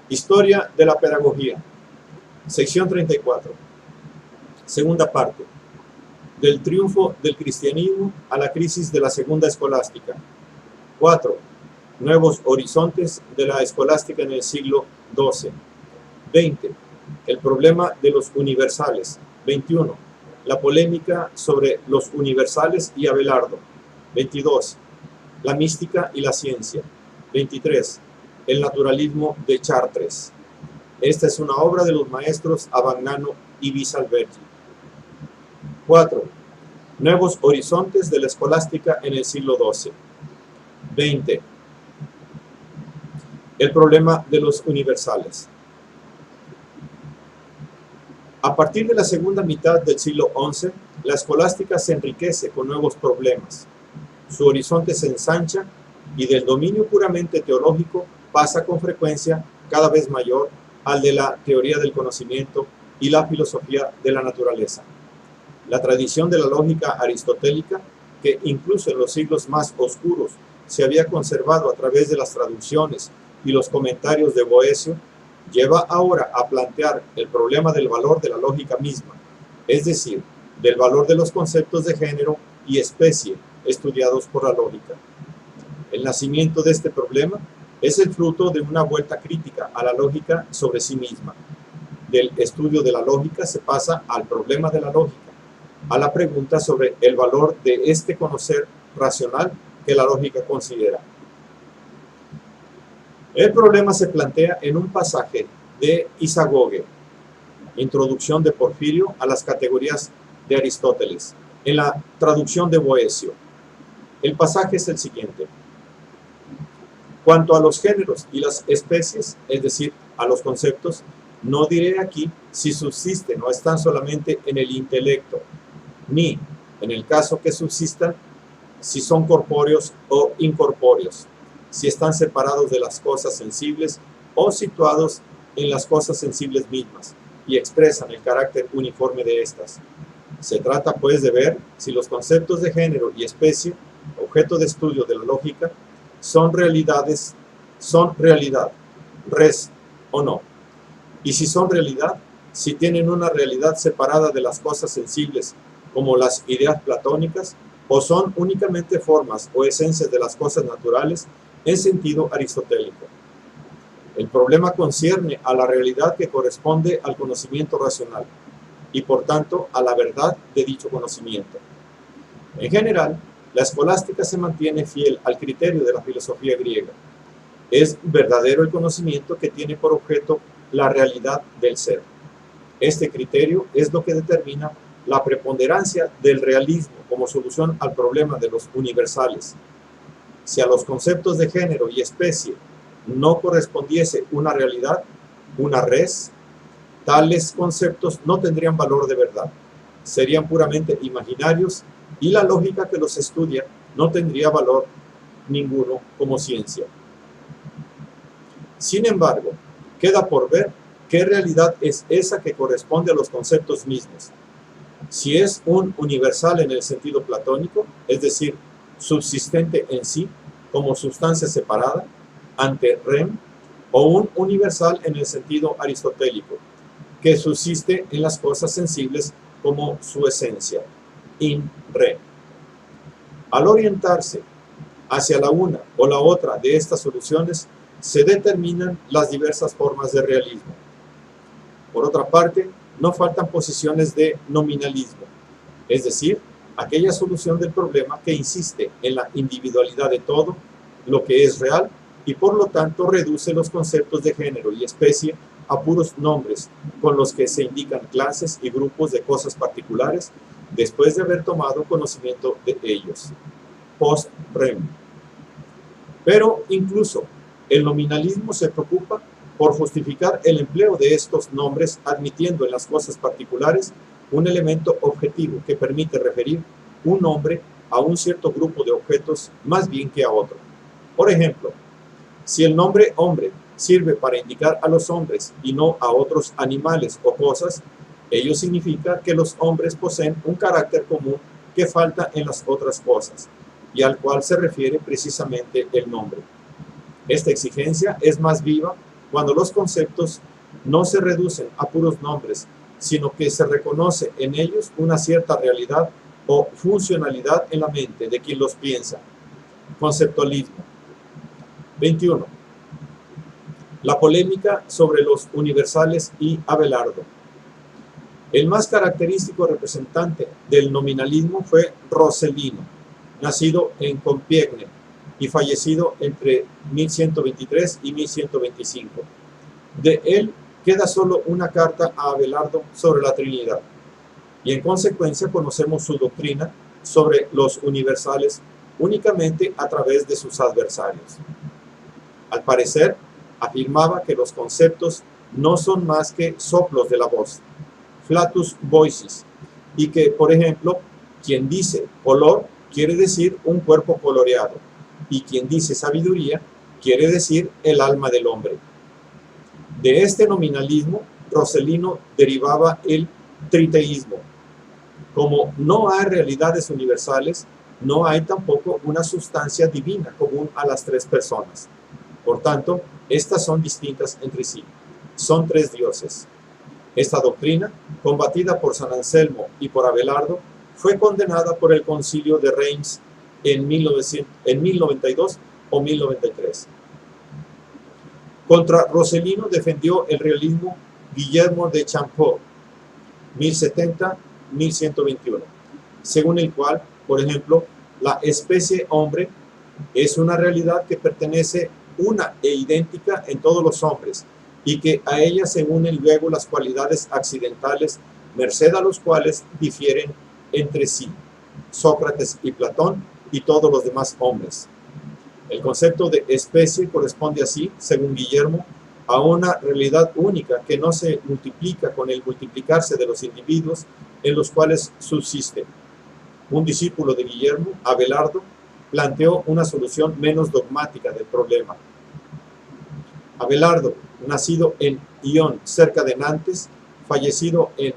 Historia de la pedagogía. Sección 34. Segunda parte. Del triunfo del cristianismo a la crisis de la segunda escolástica. 4. Nuevos horizontes de la escolástica en el siglo XII. 20. El problema de los universales. 21. La polémica sobre los universales y Abelardo. 22. La mística y la ciencia. 23. El naturalismo de Chartres. Esta es una obra de los maestros Abagnano y Bisalbergi. 4. Nuevos horizontes de la escolástica en el siglo XII. 20. El problema de los universales. A partir de la segunda mitad del siglo XI, la escolástica se enriquece con nuevos problemas. Su horizonte se ensancha y del dominio puramente teológico pasa con frecuencia cada vez mayor al de la teoría del conocimiento y la filosofía de la naturaleza. La tradición de la lógica aristotélica, que incluso en los siglos más oscuros se había conservado a través de las traducciones y los comentarios de Boecio, lleva ahora a plantear el problema del valor de la lógica misma, es decir, del valor de los conceptos de género y especie estudiados por la lógica. El nacimiento de este problema es el fruto de una vuelta crítica a la lógica sobre sí misma. Del estudio de la lógica se pasa al problema de la lógica, a la pregunta sobre el valor de este conocer racional que la lógica considera. El problema se plantea en un pasaje de Isagoge, Introducción de Porfirio a las categorías de Aristóteles, en la traducción de Boecio. El pasaje es el siguiente. Cuanto a los géneros y las especies, es decir, a los conceptos, no diré aquí si subsisten o están solamente en el intelecto, ni, en el caso que subsistan, si son corpóreos o incorpóreos, si están separados de las cosas sensibles o situados en las cosas sensibles mismas y expresan el carácter uniforme de estas. Se trata pues de ver si los conceptos de género y especie, objeto de estudio de la lógica, son realidad, res o no. Y si son realidad, si tienen una realidad separada de las cosas sensibles, como las ideas platónicas, o son únicamente formas o esencias de las cosas naturales en sentido aristotélico. El problema concierne a la realidad que corresponde al conocimiento racional y por tanto a la verdad de dicho conocimiento. En general, la escolástica se mantiene fiel al criterio de la filosofía griega. Es verdadero el conocimiento que tiene por objeto la realidad del ser. Este criterio es lo que determina la preponderancia del realismo como solución al problema de los universales. Si a los conceptos de género y especie no correspondiese una realidad, una res, tales conceptos no tendrían valor de verdad, serían puramente imaginarios y la lógica que los estudia no tendría valor ninguno como ciencia. Sin embargo, queda por ver qué realidad es esa que corresponde a los conceptos mismos. Si es un universal en el sentido platónico, es decir, subsistente en sí, como sustancia separada, ante rem, o un universal en el sentido aristotélico, que subsiste en las cosas sensibles como su esencia, in re. Al orientarse hacia la una o la otra de estas soluciones, se determinan las diversas formas de realismo. Por otra parte, no faltan posiciones de nominalismo, es decir, aquella solución del problema que insiste en la individualidad de todo lo que es real y por lo tanto reduce los conceptos de género y especie a puros nombres con los que se indican clases y grupos de cosas particulares después de haber tomado conocimiento de ellos. Post rem. Pero incluso el nominalismo se preocupa por justificar el empleo de estos nombres admitiendo en las cosas particulares un elemento objetivo que permite referir un nombre a un cierto grupo de objetos más bien que a otro. Por ejemplo, si el nombre hombre sirve para indicar a los hombres y no a otros animales o cosas, ello significa que los hombres poseen un carácter común que falta en las otras cosas y al cual se refiere precisamente el nombre. Esta exigencia es más viva cuando los conceptos no se reducen a puros nombres, sino que se reconoce en ellos una cierta realidad o funcionalidad en la mente de quien los piensa. Conceptualismo. 21. La polémica sobre los universales y Abelardo. El más característico representante del nominalismo fue Rossellino, nacido en Compiègne y fallecido entre 1123 y 1125. De él queda solo una carta a Abelardo sobre la Trinidad, y en consecuencia conocemos su doctrina sobre los universales únicamente a través de sus adversarios. Al parecer, afirmaba que los conceptos no son más que soplos de la voz, flatus voicis, y que, por ejemplo, quien dice color quiere decir un cuerpo coloreado, y quien dice sabiduría quiere decir el alma del hombre. De este nominalismo, Rossellino derivaba el triteísmo. Como no hay realidades universales, no hay tampoco una sustancia divina común a las tres personas. Por tanto, estas son distintas entre sí. Son tres dioses. Esta doctrina, combatida por San Anselmo y por Abelardo, fue condenada por el Concilio de Reims en 1092 o 1093. Contra Rossellino defendió el realismo Guillermo de Champeaux, 1070-1121, según el cual, por ejemplo, la especie hombre es una realidad que pertenece una e idéntica en todos los hombres, y que a ella se unen luego las cualidades accidentales, merced a los cuales difieren entre sí Sócrates y Platón y todos los demás hombres. El concepto de especie corresponde así, según Guillermo, a una realidad única que no se multiplica con el multiplicarse de los individuos en los cuales subsiste. Un discípulo de Guillermo, Abelardo, planteó una solución menos dogmática del problema. Abelardo, nacido en Lyon, cerca de Nantes, fallecido en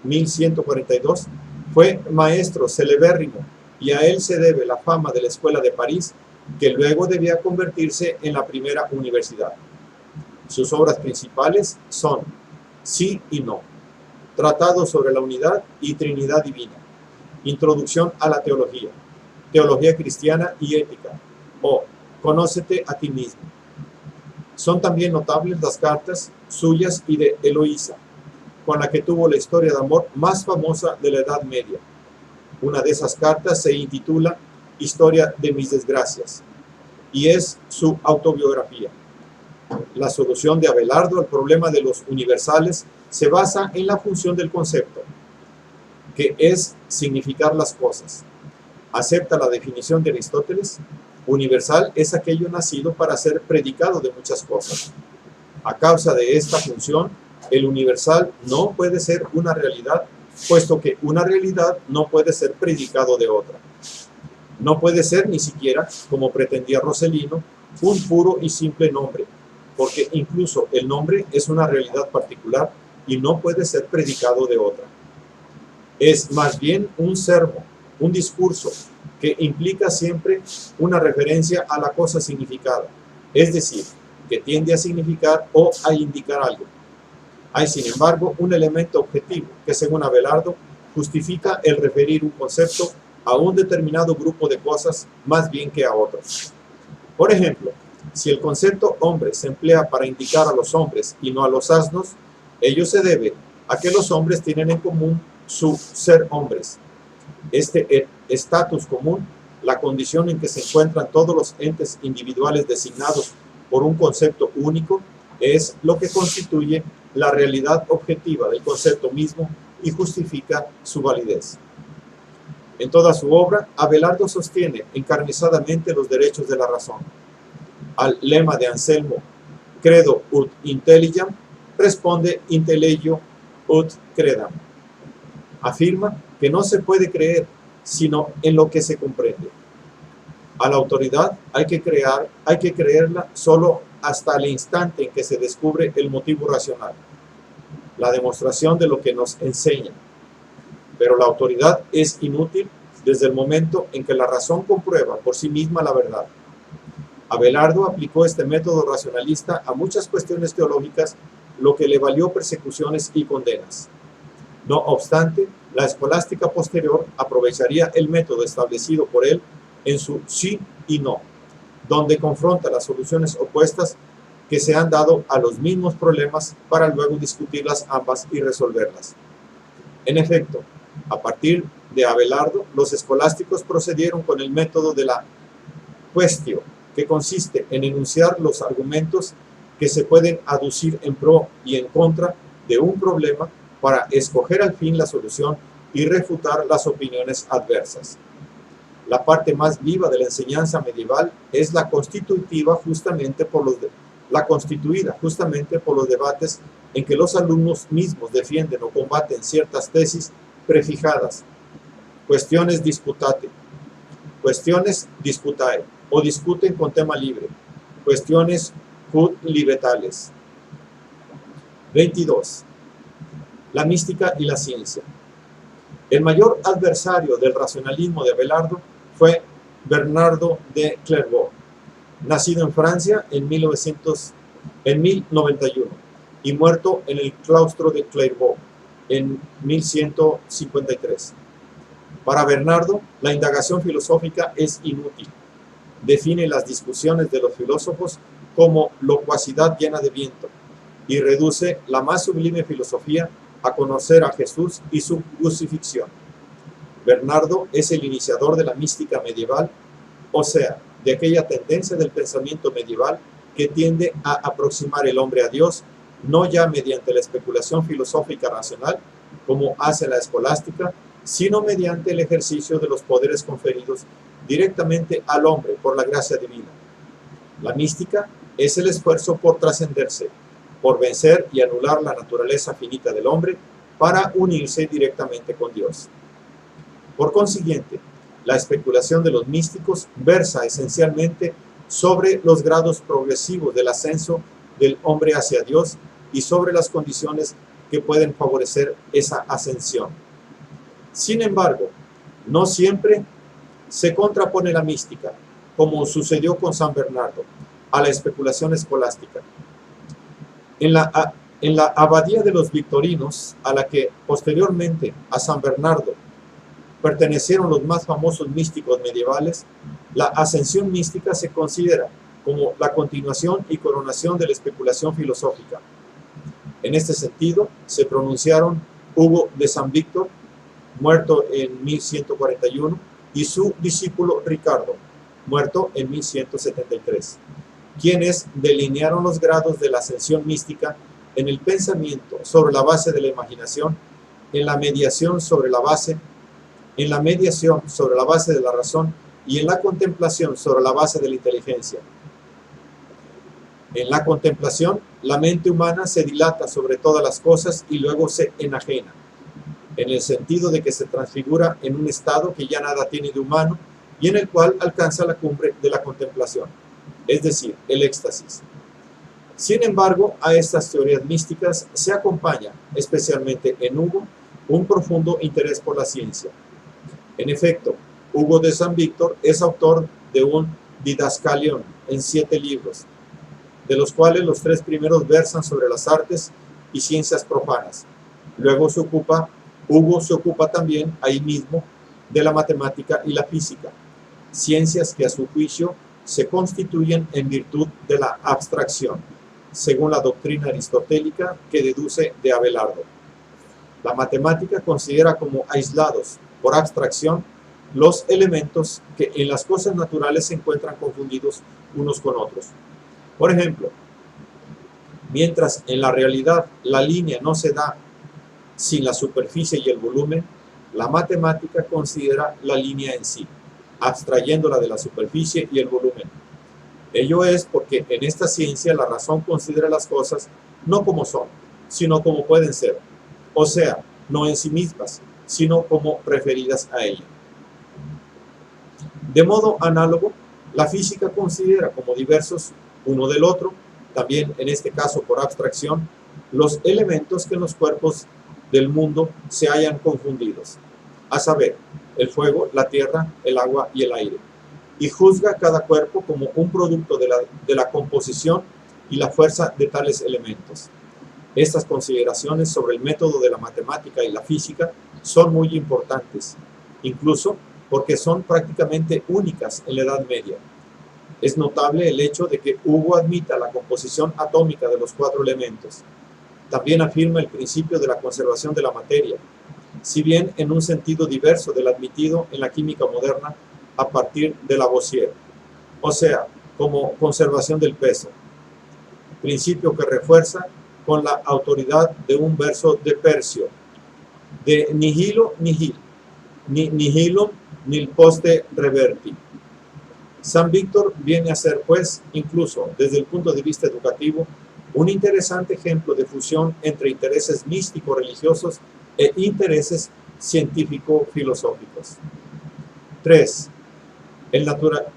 1142, fue maestro celebérrimo, y a él se debe la fama de la Escuela de París, que luego debía convertirse en la primera universidad. Sus obras principales son Sí y No, Tratado sobre la Unidad y Trinidad Divina, Introducción a la Teología, Teología Cristiana y Ética, o Conócete a ti mismo. Son también notables las cartas suyas y de Eloísa, con la que tuvo la historia de amor más famosa de la Edad Media. Una de esas cartas se intitula Historia de mis desgracias, y es su autobiografía. La solución de Abelardo al problema de los universales se basa en la función del concepto, que es significar las cosas. Acepta la definición de Aristóteles: universal es aquello nacido para ser predicado de muchas cosas. A causa de esta función, el universal no puede ser una realidad, puesto que una realidad no puede ser predicado de otra. No puede ser ni siquiera, como pretendía Rossellino, un puro y simple nombre, porque incluso el nombre es una realidad particular y no puede ser predicado de otra. Es más bien un sermo, un discurso, que implica siempre una referencia a la cosa significada, es decir, que tiende a significar o a indicar algo. Hay, sin embargo, un elemento objetivo que, según Abelardo, justifica el referir un concepto a un determinado grupo de cosas más bien que a otros. Por ejemplo, si el concepto hombre se emplea para indicar a los hombres y no a los asnos, ello se debe a que los hombres tienen en común su ser hombres. Este estatus común, la condición en que se encuentran todos los entes individuales designados por un concepto único, es lo que constituye la realidad objetiva del concepto mismo y justifica su validez. En toda su obra, Abelardo sostiene encarnizadamente los derechos de la razón. Al lema de Anselmo, credo ut intelligam, responde intellegio ut credam. Afirma que no se puede creer sino en lo que se comprende. A la autoridad hay que creerla solo hasta el instante en que se descubre el motivo racional, la demostración de lo que nos enseña. Pero la autoridad es inútil desde el momento en que la razón comprueba por sí misma la verdad. Abelardo aplicó este método racionalista a muchas cuestiones teológicas, lo que le valió persecuciones y condenas. No obstante, la escolástica posterior aprovecharía el método establecido por él en su sí y no, donde confronta las soluciones opuestas que se han dado a los mismos problemas para luego discutirlas ambas y resolverlas. En efecto, a partir de Abelardo, los escolásticos procedieron con el método de la quaestio, que consiste en enunciar los argumentos que se pueden aducir en pro y en contra de un problema para escoger al fin la solución y refutar las opiniones adversas. La parte más viva de la enseñanza medieval es la constituida justamente por los debates en que los alumnos mismos defienden o combaten ciertas tesis prefijadas, cuestiones disputae, o discuten con tema libre, cuestiones quod libetales. 22. La mística y la ciencia. El mayor adversario del racionalismo de Abelardo fue Bernardo de Clairvaux, nacido en Francia en 1091 y muerto en el claustro de Clairvaux en 1153. Para Bernardo, la indagación filosófica es inútil. Define las discusiones de los filósofos como locuacidad llena de viento y reduce la más sublime filosofía a conocer a Jesús y su crucifixión. Bernardo es el iniciador de la mística medieval, o sea, de aquella tendencia del pensamiento medieval que tiende a aproximar el hombre a Dios, no ya mediante la especulación filosófica racional, como hace la escolástica, sino mediante el ejercicio de los poderes conferidos directamente al hombre por la gracia divina. La mística es el esfuerzo por trascenderse, por vencer y anular la naturaleza finita del hombre para unirse directamente con Dios. Por consiguiente, la especulación de los místicos versa esencialmente sobre los grados progresivos del ascenso del hombre hacia Dios y sobre las condiciones que pueden favorecer esa ascensión. Sin embargo, no siempre se contrapone la mística, como sucedió con San Bernardo, a la especulación escolástica. En la abadía de los Victorinos, a la que posteriormente a San Bernardo pertenecieron los más famosos místicos medievales, la ascensión mística se considera como la continuación y coronación de la especulación filosófica. En este sentido, se pronunciaron Hugo de San Víctor, muerto en 1141, y su discípulo Ricardo, muerto en 1173, quienes delinearon los grados de la ascensión mística en el pensamiento sobre la base de la imaginación, en la mediación sobre la base de la razón y en la contemplación sobre la base de la inteligencia. En la contemplación, la mente humana se dilata sobre todas las cosas y luego se enajena, en el sentido de que se transfigura en un estado que ya nada tiene de humano y en el cual alcanza la cumbre de la contemplación, es decir, el éxtasis. Sin embargo, a estas teorías místicas se acompaña, especialmente en Hugo, un profundo interés por la ciencia. En efecto, Hugo de San Víctor es autor de un didascalion en 7 libros, de los cuales los 3 primeros versan sobre las artes y ciencias profanas. Luego Hugo se ocupa también ahí mismo de la matemática y la física, ciencias que a su juicio se constituyen en virtud de la abstracción, según la doctrina aristotélica que deduce de Abelardo. La matemática considera como aislados, por abstracción, los elementos que en las cosas naturales se encuentran confundidos unos con otros. Por ejemplo, mientras en la realidad la línea no se da sin la superficie y el volumen, la matemática considera la línea en sí, abstrayéndola de la superficie y el volumen. Ello es porque en esta ciencia la razón considera las cosas no como son, sino como pueden ser, o sea, no en sí mismas, sino como referidas a ella. De modo análogo, la física considera como diversos uno del otro, también en este caso por abstracción, los elementos que en los cuerpos del mundo se hayan confundidos, a saber, el fuego, la tierra, el agua y el aire. y juzga cada cuerpo como un producto de la composición y la fuerza de tales elementos. Estas consideraciones sobre el método de la matemática y la física son muy importantes, incluso porque son prácticamente únicas en la Edad Media. Es notable el hecho de que Hugo admita la composición atómica de los 4 elementos. También afirma el principio de la conservación de la materia, si bien en un sentido diverso del admitido en la química moderna a partir de Lavoisier, o sea, como conservación del peso, principio que refuerza con la autoridad de un verso de Percio, de nihilo nihil, nihilum nil poste reverti. San Víctor viene a ser, pues, incluso desde el punto de vista educativo, un interesante ejemplo de fusión entre intereses místico-religiosos e intereses científico-filosóficos.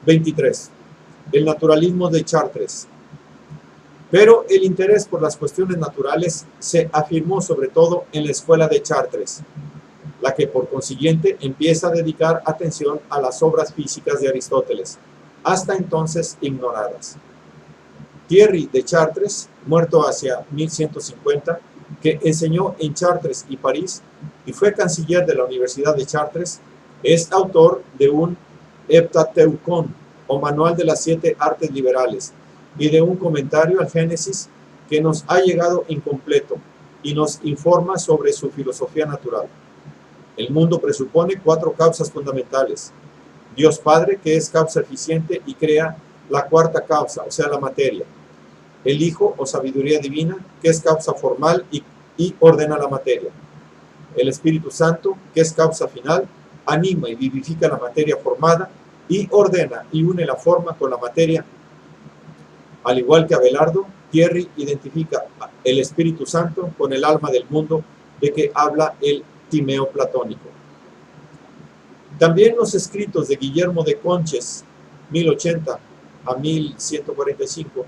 23. El naturalismo de Chartres. Pero el interés por las cuestiones naturales se afirmó sobre todo en la escuela de Chartres, la que por consiguiente empieza a dedicar atención a las obras físicas de Aristóteles, hasta entonces ignoradas. Thierry de Chartres, muerto hacia 1150, que enseñó en Chartres y París y fue canciller de la Universidad de Chartres, es autor de un Heptateucon, o Manual de las 7 Artes Liberales, y de un comentario al Génesis que nos ha llegado incompleto y nos informa sobre su filosofía natural. El mundo presupone 4 causas fundamentales. Dios Padre, que es causa eficiente y crea la 4ª causa, o sea, la materia. El Hijo, o sabiduría divina, que es causa formal y ordena la materia. El Espíritu Santo, que es causa final, anima y vivifica la materia formada y ordena y une la forma con la materia. Al igual que Abelardo, Thierry identifica el Espíritu Santo con el alma del mundo de que habla el Timeo platónico. También los escritos de Guillermo de Conches, 1080 a 1145,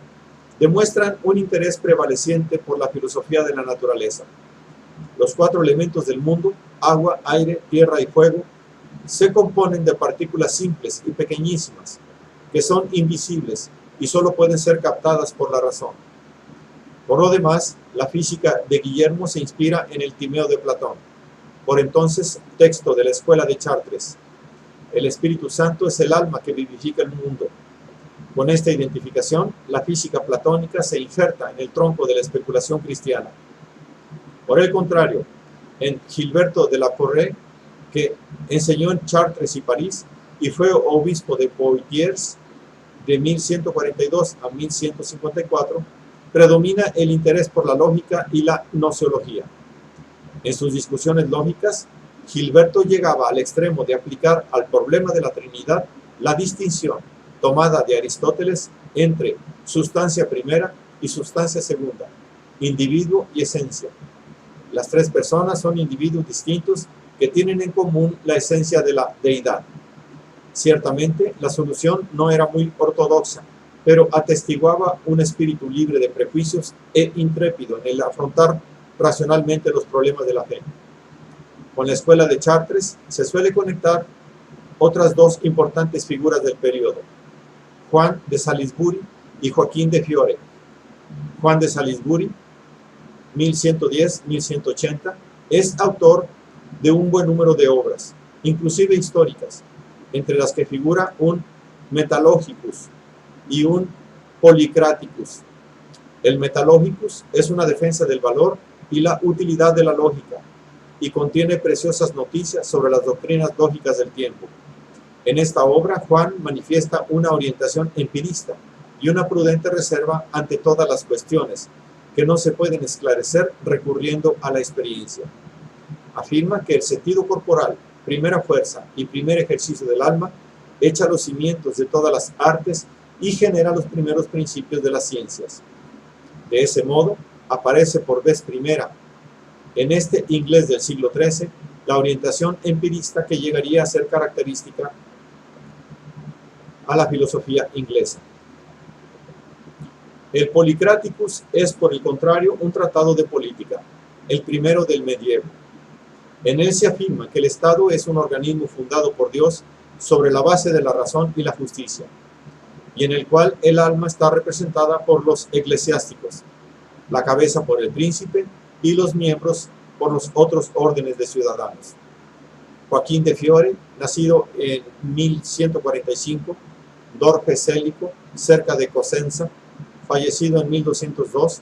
demuestran un interés prevaleciente por la filosofía de la naturaleza. Los 4 elementos del mundo, agua, aire, tierra y fuego, se componen de partículas simples y pequeñísimas, que son invisibles y solo pueden ser captadas por la razón. Por lo demás, la física de Guillermo se inspira en el Timeo de Platón, por entonces texto de la escuela de Chartres. El Espíritu Santo es el alma que vivifica el mundo. Con esta identificación, la física platónica se injerta en el tronco de la especulación cristiana. Por el contrario, en Gilberto de la Porree, que enseñó en Chartres y París y fue obispo de Poitiers de 1142 a 1154, predomina el interés por la lógica y la gnoseología. En sus discusiones lógicas, Gilberto llegaba al extremo de aplicar al problema de la Trinidad la distinción tomada de Aristóteles entre sustancia primera y sustancia segunda, individuo y esencia. Las 3 personas son individuos distintos que tienen en común la esencia de la deidad. Ciertamente, la solución no era muy ortodoxa, pero atestiguaba un espíritu libre de prejuicios e intrépido en el afrontar racionalmente los problemas de la fe. Con la escuela de Chartres se suele conectar otras 2 importantes figuras del periodo, Juan de Salisbury y Joaquín de Fiore. Juan de Salisbury, 1110-1180, es autor de un buen número de obras, inclusive históricas, entre las que figura un Metalogicus y un Polycraticus. El Metalogicus es una defensa del valor y la utilidad de la lógica y contiene preciosas noticias sobre las doctrinas lógicas del tiempo. En esta obra, Juan manifiesta una orientación empirista y una prudente reserva ante todas las cuestiones que no se pueden esclarecer recurriendo a la experiencia. Afirma que el sentido corporal, primera fuerza y primer ejercicio del alma, echa los cimientos de todas las artes y genera los primeros principios de las ciencias. De ese modo, aparece por vez primera en este inglés del siglo XIII la orientación empirista que llegaría a ser característica a la filosofía inglesa. El Polycraticus es, por el contrario, un tratado de política, el primero del medievo. En él se afirma que el Estado es un organismo fundado por Dios sobre la base de la razón y la justicia, y en el cual el alma está representada por los eclesiásticos, la cabeza por el príncipe y los miembros por los otros órdenes de ciudadanos. Joaquín de Fiore, nacido en 1145, Dorpe Célico, cerca de Cosenza, fallecido en 1202,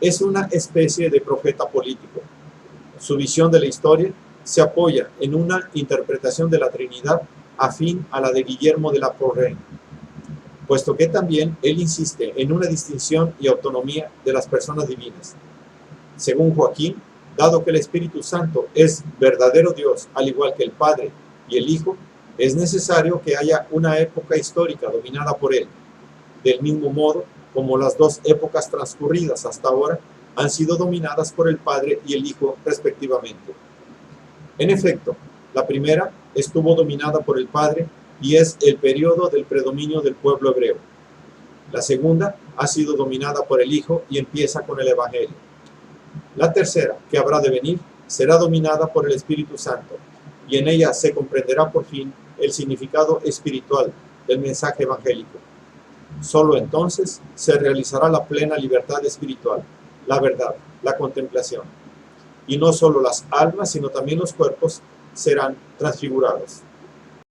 es una especie de profeta político. Su visión de la historia se apoya en una interpretación de la Trinidad afín a la de Guillermo de la Porrée, puesto que también él insiste en una distinción y autonomía de las personas divinas. Según Joaquín, dado que el Espíritu Santo es verdadero Dios, al igual que el Padre y el Hijo, es necesario que haya una época histórica dominada por él, del mismo modo como las dos épocas transcurridas hasta ahora han sido dominadas por el Padre y el Hijo respectivamente. En efecto, la primera estuvo dominada por el Padre y es el periodo del predominio del pueblo hebreo. La segunda ha sido dominada por el Hijo y empieza con el Evangelio. La tercera, que habrá de venir, será dominada por el Espíritu Santo, y en ella se comprenderá por fin el significado espiritual del mensaje evangélico. Solo entonces se realizará la plena libertad espiritual, la verdad, la contemplación. Y no solo las almas, sino también los cuerpos serán transfigurados.